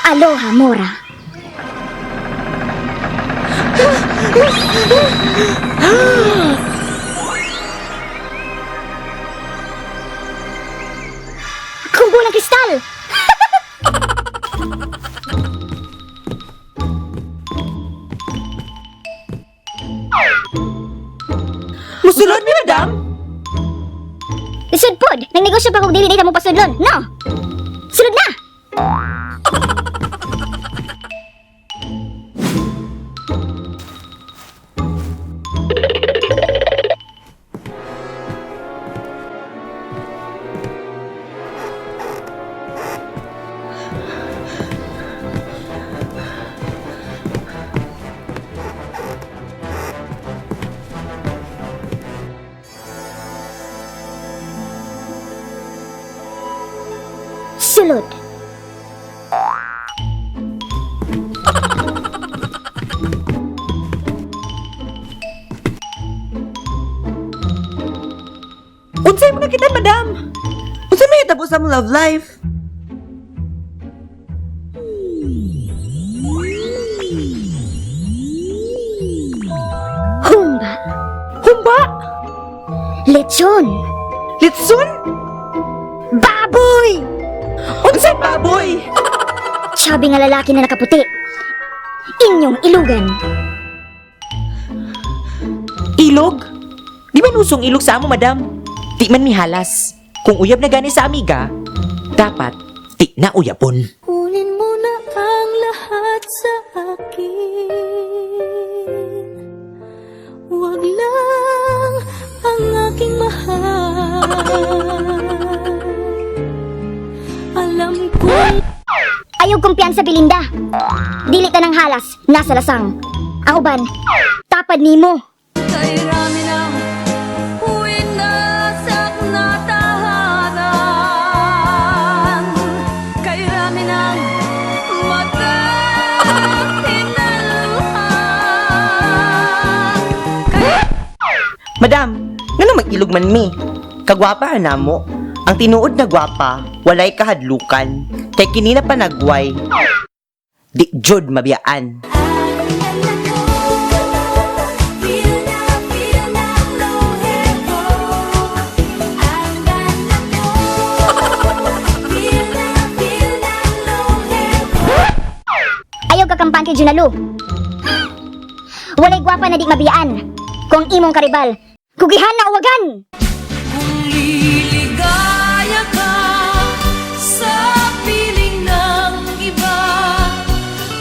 Aloha, Mora. Kumpulan kristal! Musulod mi, madam? Lisod pod, nagnegosyo pa kung dili ka mo pasudlon, no? Sulod na! Sulod. Unsay mo nakita, madam? Unsay may hitabo sa mong love life? Humba. Humba? Lechon. Litson? Baboy! Unsay baboy? Sabi nga lalaki na nakaputi. Inyong ilugan. Ilog? Di man usong ilog sa amo, madam? Di man mihalas. Kung uyab na gani sa amiga, dapat di na uyabon. Kunin mo na ang lahat sa akin. Huwag lang ang aking mahal. Alam ko Ayog kumpiyansa Belinda. Dili ta ng halas, nasa lasang. Ang uban, tapad nimo. kay rami ng huwing nasak na tahanan. Kay rami ng mata hinaluhan. Madam, nga na mag-ilog man mi. Kagwapa na mo. Ang tinuod na gwapa, walay kahadlukan. Kay kinina pa nagway. Di jud mabiyaan. Ayog kakampan kay Junalu. Walay gwapa na di mabiyaan. Kung imong karibal, kugihan na uwagan. Kung liligaya ka sa piling ng iba,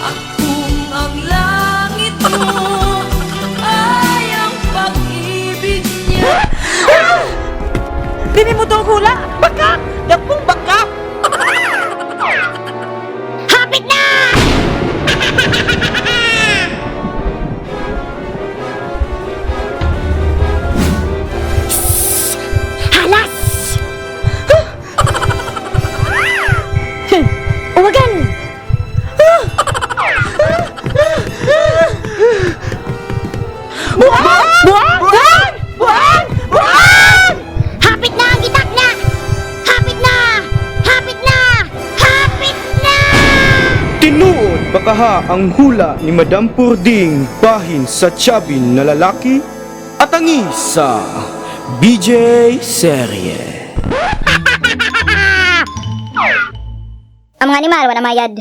at kung ang langit mo ay ang pag-ibig niya. Dini mo tong hula! Bakak! Dagpong bakak! Hapit na! Halas! Uwagan! Buwan! Buwan! Buwan! Buwan! Buwan! Hapit na ang gitak na! Hapit na! Hapit na! Hapit na! Tinuod bakaha ang hula ni Madam Purding bahin sa tiyabin na lalaki at angi sa BJ Serye. Ang mga animal, wala mayad.